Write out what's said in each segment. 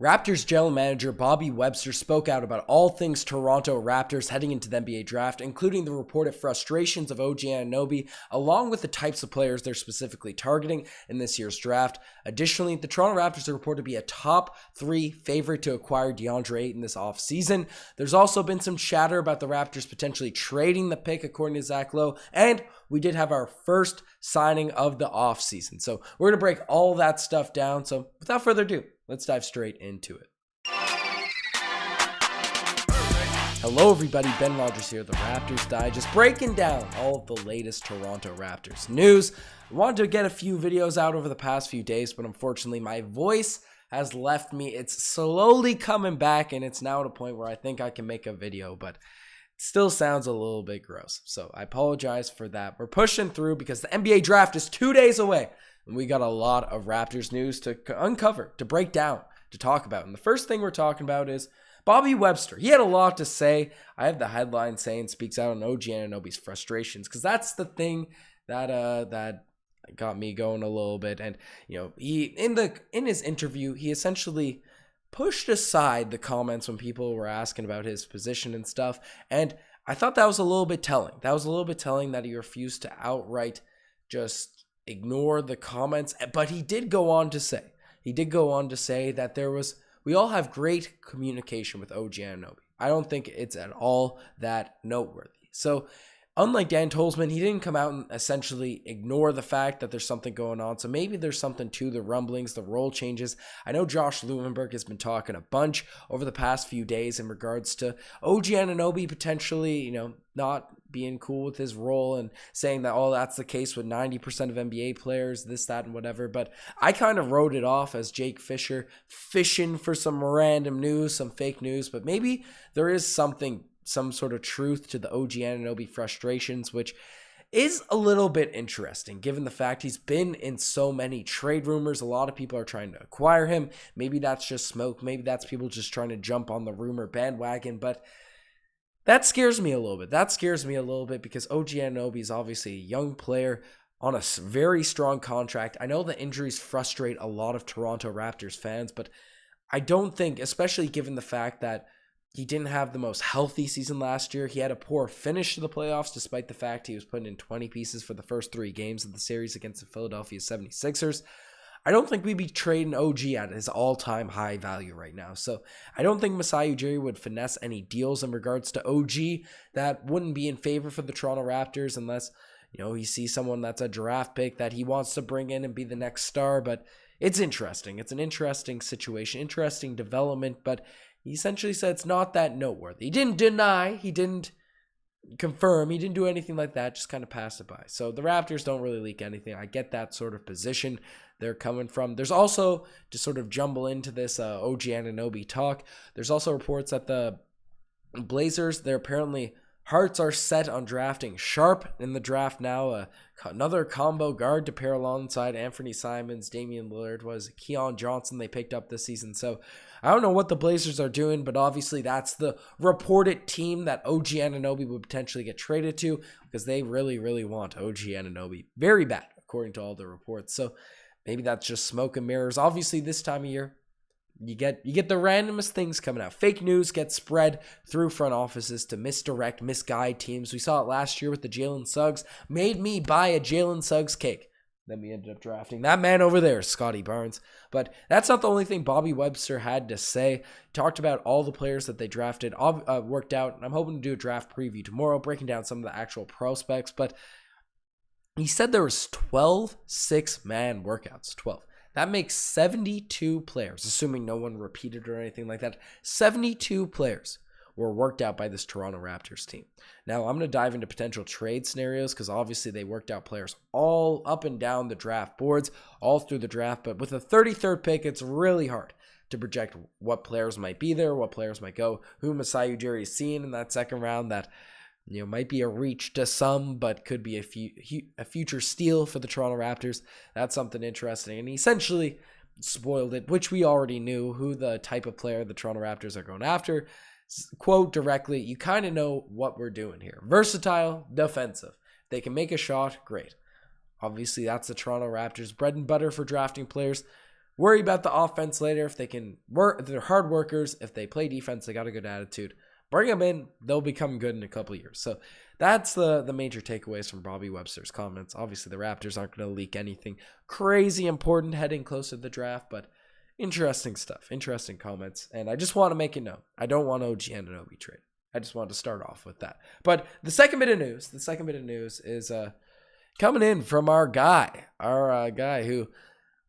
Raptors general manager Bobby Webster spoke out about all things Toronto Raptors heading into the NBA draft, including the reported frustrations of OG Anunoby, along with the types of players they're specifically targeting in this year's draft. Additionally, the Toronto Raptors are reported to be a top 3 favorite to acquire DeAndre Ayton this offseason. There's also been some chatter about the Raptors potentially trading the pick, according to Zach Lowe, and we did have our first signing of the offseason. So we're going to break all that stuff down. So without further ado, let's dive straight into it. Hello everybody, Ben Rogers here, the Raptors Digest, breaking down all of the latest Toronto Raptors news. I wanted to get a few videos out over the past few days, but unfortunately my voice has left me. It's slowly coming back, and it's now at a point where I think I can make a video, but still sounds a little bit gross. So I apologize for that. We're pushing through because the NBA draft is 2 days away. And we got a lot of Raptors news to uncover, to break down, to talk about. And the first thing we're talking about is Bobby Webster. He had a lot to say. I have the headline saying speaks out on OG Anunoby's frustrations, because that's the thing that got me going a little bit. And he in his interview, he essentially pushed aside the comments when people were asking about his position and stuff. And I thought that was a little bit telling. That was a little bit telling that he refused to outright just ignore the comments. But he did go on to say that we all have great communication with OG Anunoby. I don't think it's at all that noteworthy. So unlike Dan Tolzman, he didn't come out and essentially ignore the fact that there's something going on. So maybe there's something to the rumblings, the role changes. I know Josh Lewenberg has been talking a bunch over the past few days in regards to OG Anunoby potentially, not being cool with his role and saying that, that's the case with 90% of NBA players, this, that, and whatever. But I kind of wrote it off as Jake Fisher fishing for some random news, some fake news. But maybe there is some sort of truth to the OG Anunoby frustrations, which is a little bit interesting given the fact he's been in so many trade rumors. A lot of people are trying to acquire him. Maybe that's just smoke. Maybe that's people just trying to jump on the rumor bandwagon, but that scares me a little bit because OG Anunoby is obviously a young player on a very strong contract. I know the injuries frustrate a lot of Toronto Raptors fans, but I don't think, especially given the fact that he didn't have the most healthy season last year. He had a poor finish to the playoffs, despite the fact he was putting in 20 pieces for the first 3 games of the series against the Philadelphia 76ers. I don't think we'd be trading OG at his all-time high value right now. So I don't think Masai Ujiri would finesse any deals in regards to OG that wouldn't be in favor for the Toronto Raptors unless, he sees someone that's a draft pick that he wants to bring in and be the next star. But it's interesting. It's an interesting situation, interesting development, but he essentially said it's not that noteworthy. He didn't deny, he didn't confirm, he didn't do anything like that, just kind of passed it by. So the Raptors don't really leak anything. I get that sort of position they're coming from. There's also, to sort of jumble into this OG Anunoby talk, there's also reports that the Blazers, their apparently hearts are set on drafting Sharp in the draft now. Another combo guard to pair alongside Anthony Simons, Damian Lillard, was Keon Johnson they picked up this season. So I don't know what the Blazers are doing, but obviously that's the reported team that OG Anunoby would potentially get traded to, because they really, really want OG Anunoby very bad, according to all the reports. So maybe that's just smoke and mirrors. Obviously this time of year, you get the randomest things coming out. Fake news gets spread through front offices to misdirect, misguide teams. We saw it last year with the Jalen Suggs. Made me buy a Jalen Suggs cake. Then we ended up drafting that man over there, Scotty Barnes. But that's not the only thing Bobby Webster had to say. Talked about all the players that they drafted, worked out. And I'm hoping to do a draft preview tomorrow, breaking down some of the actual prospects. But he said there was 12 six-man workouts. 12. That makes 72 players, assuming no one repeated or anything like that. 72 players were worked out by this Toronto Raptors team. Now, I'm going to dive into potential trade scenarios because obviously they worked out players all up and down the draft boards, all through the draft. But with the 33rd pick, it's really hard to project what players might be there, what players might go, who Masai Ujiri is seeing in that second round that might be a reach to some, but could be a future steal for the Toronto Raptors. That's something interesting. And he essentially spoiled it, which we already knew, who the type of player the Toronto Raptors are going after. Quote directly, you kind of know what we're doing here. Versatile, defensive. They can make a shot, great. Obviously, that's the Toronto Raptors' bread and butter for drafting players. worry about the offense later. If they can work, they're hard workers. If they play defense, they got a good attitude. Bring them in, they'll become good in a couple years. So that's the major takeaways from Bobby Webster's comments. Obviously, the Raptors aren't going to leak anything crazy important heading closer to the draft, but interesting stuff, interesting comments. And I just want to make it known, I don't want OG Anunoby trade. I just wanted to start off with that. But the second bit of news is coming in from our guy who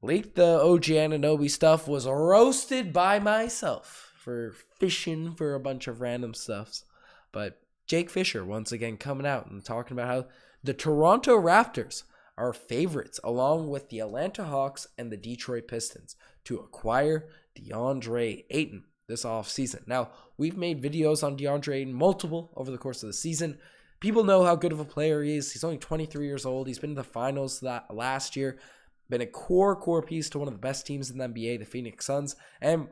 leaked the OG Anunoby stuff, was roasted by myself for fishing for a bunch of random stuffs. But Jake Fisher once again coming out and talking about how the Toronto Raptors are favorites along with the Atlanta Hawks and the Detroit Pistons to acquire DeAndre Ayton this offseason. Now, we've made videos on DeAndre Ayton, multiple over the course of the season. People know how good of a player he is. He's only 23 years old. He's been in the finals last year. Been a core piece to one of the best teams in the NBA, the Phoenix Suns. And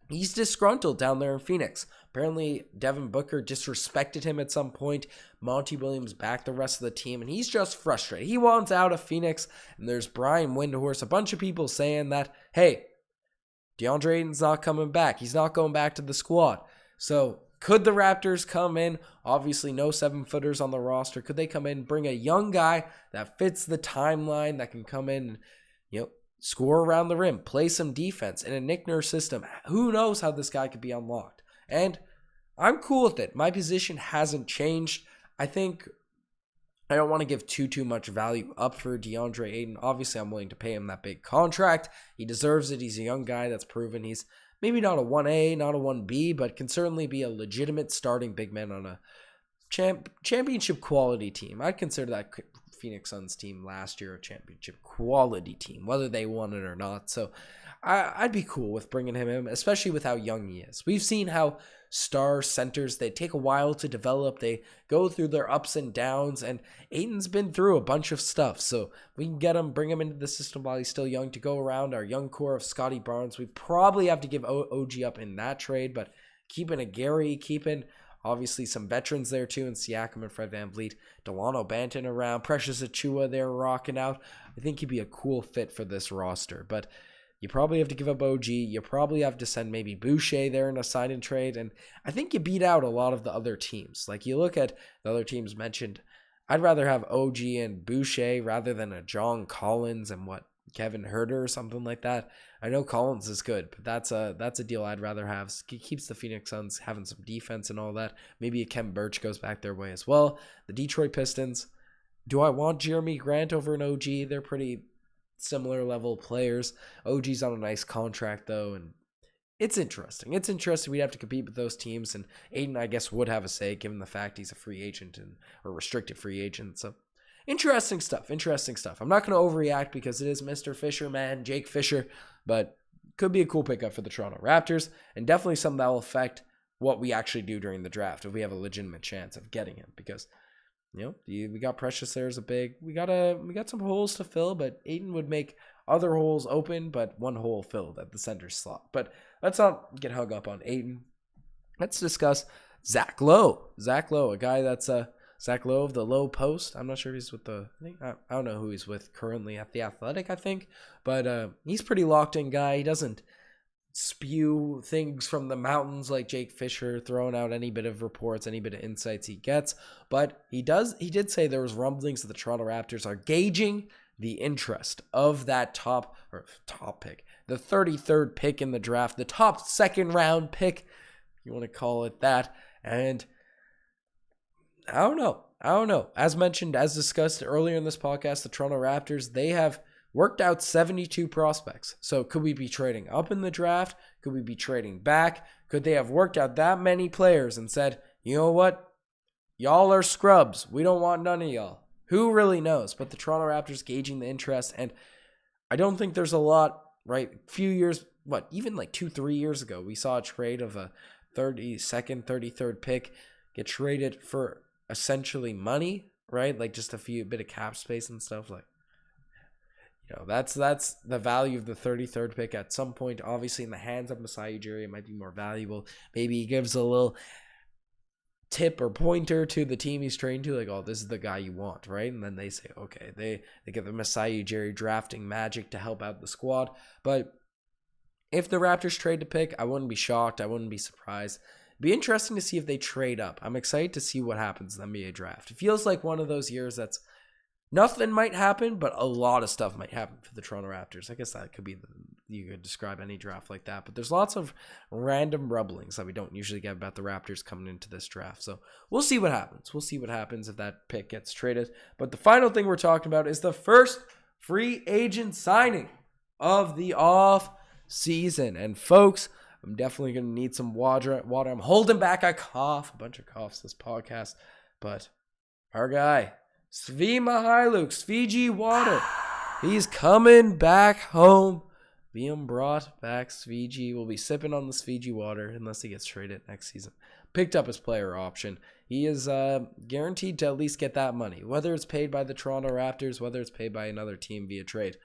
he's disgruntled down there in Phoenix. Apparently, Devin Booker disrespected him at some point. Monty Williams backed the rest of the team, and he's just frustrated. He wants out of Phoenix, and there's Brian Windhorst, a bunch of people saying that, hey, DeAndre Ayton's not coming back. He's not going back to the squad. So could the Raptors come in? Obviously, no 7-footers on the roster. Could they come in, bring a young guy that fits the timeline, that can come in and, score around the rim, play some defense in a Nick Nurse system? Who knows how this guy could be unlocked? And I'm cool with it. My position hasn't changed. I think I don't want to give too much value up for DeAndre Ayton. Obviously, I'm willing to pay him that big contract. He deserves it. He's a young guy that's proven he's maybe not a 1A, not a 1B, but can certainly be a legitimate starting big man on a championship quality team. I'd consider that Phoenix Suns team last year a championship quality team, whether they won it or not. So I'd be cool with bringing him in, especially with how young he is. We've seen how star centers, they take a while to develop. They go through their ups and downs, and Ayton's been through a bunch of stuff. So we can get him, bring him into the system while he's still young to go around our young core of Scotty Barnes. We probably have to give OG up in that trade, but keeping a Gary, keeping obviously some veterans there too, in Siakam and Fred VanVleet, Delano Banton around, Precious Achiuwa there rocking out. I think he'd be a cool fit for this roster, but you probably have to give up OG. You probably have to send maybe Boucher there in a sign and trade, and I think you beat out a lot of the other teams. Like, you look at the other teams mentioned, I'd rather have OG and Boucher rather than a John Collins and Kevin Huerter or something like that. I know Collins is good, but that's a deal I'd rather have. It keeps the Phoenix Suns having some defense and all that. Maybe a Kem Birch goes back their way as well. The Detroit Pistons, do I want Jeremy Grant over an OG? They're pretty similar level players. OG's on a nice contract though, and it's interesting. We'd have to compete with those teams, and Ayton, I guess, would have a say given the fact he's a free agent or restricted free agent. So interesting stuff. I'm not going to overreact because it is Mr. Fisher, man, Jake Fisher, but could be a cool pickup for the Toronto Raptors, and definitely something that will affect what we actually do during the draft if we have a legitimate chance of getting him, because we got Precious there as a big. We got some holes to fill, but Ayton would make other holes open, but one hole filled at the center slot. But let's not get hung up on Ayton. Let's discuss Zach Lowe. A guy that's Zach Lowe of the Low Post. I'm not sure if he's with I don't know who he's with currently at the Athletic, I think, but he's a pretty locked in guy. He doesn't spew things from the mountains like Jake Fisher, throwing out any bit of reports, any bit of insights he gets, but he did say there was rumblings that the Toronto Raptors are gauging the interest of that top pick, the 33rd pick in the draft, the top second round pick, if you want to call it that. And I don't know. As mentioned, as discussed earlier in this podcast, the Toronto Raptors, they have worked out 72 prospects. So could we be trading up in the draft? Could we be trading back? Could they have worked out that many players and said, you know what? Y'all are scrubs. We don't want none of y'all. Who really knows? But the Toronto Raptors gauging the interest, and I don't think there's a lot, right? A few years, even like 2-3 years ago, we saw a trade of a 32nd, 33rd pick get traded for essentially money, right? Like just a bit of cap space and stuff. Like, that's the value of the 33rd pick at some point. Obviously, in the hands of Masai Ujiri, it might be more valuable. Maybe he gives a little tip or pointer to the team he's trained to, like, oh, this is the guy you want, right? And then they say, okay, they get the Masai Ujiri drafting magic to help out the squad. But If the Raptors trade to pick, I wouldn't be shocked. I wouldn't be surprised. It'd be interesting to see if they trade up. I'm excited to see what happens in the NBA draft. It feels like one of those years that's nothing might happen, but a lot of stuff might happen for the Toronto Raptors. I guess that could be, you could describe any draft like that. But there's lots of random rumblings that we don't usually get about the Raptors coming into this draft. So we'll see what happens. We'll see what happens if that pick gets traded. But the final thing we're talking about is the first free agent signing of the off season. And folks, I'm definitely going to need some water. I'm holding back a bunch of coughs this podcast. But our guy, Svi Mihailuk, Fiji Water, he's coming back home. Being brought back. Fiji will be sipping on this Fiji water unless he gets traded next season. Picked up his player option. He is guaranteed to at least get that money. Whether it's paid by the Toronto Raptors, whether it's paid by another team via trade,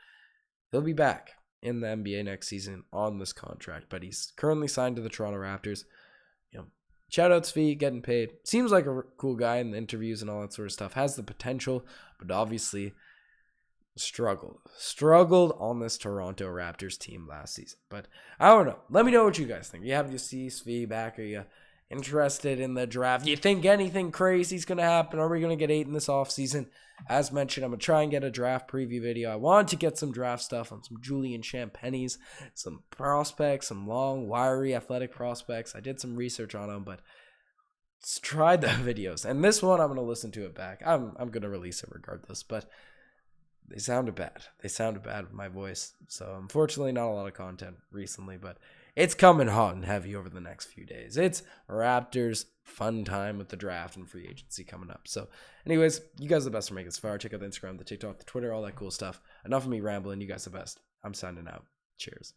he'll be back in the NBA next season on this contract. But he's currently signed to the Toronto Raptors. Shout out Svi, getting paid. Seems like a cool guy in the interviews and all that sort of stuff. Has the potential, but obviously struggled on this Toronto Raptors team last season. But I don't know. Let me know what you guys think. You have to see Svi back. Are you interested in the draft? Do you think anything crazy is going to happen? Are we going to get Ayton this offseason? As mentioned, I'm going to try and get a draft preview video. I want to get some draft stuff on some Julian Champagnes, some prospects, some long, wiry, athletic prospects. I did some research on them, but tried the videos. And this one, I'm going to listen to it back. I'm going to release it regardless, but they sounded bad. They sounded bad with my voice. So unfortunately, not a lot of content recently, but it's coming hot and heavy over the next few days. It's Raptors fun time with the draft and free agency coming up. So anyways, you guys are the best for making this far. Check out the Instagram, the TikTok, the Twitter, all that cool stuff. Enough of me rambling. You guys are the best. I'm signing out. Cheers.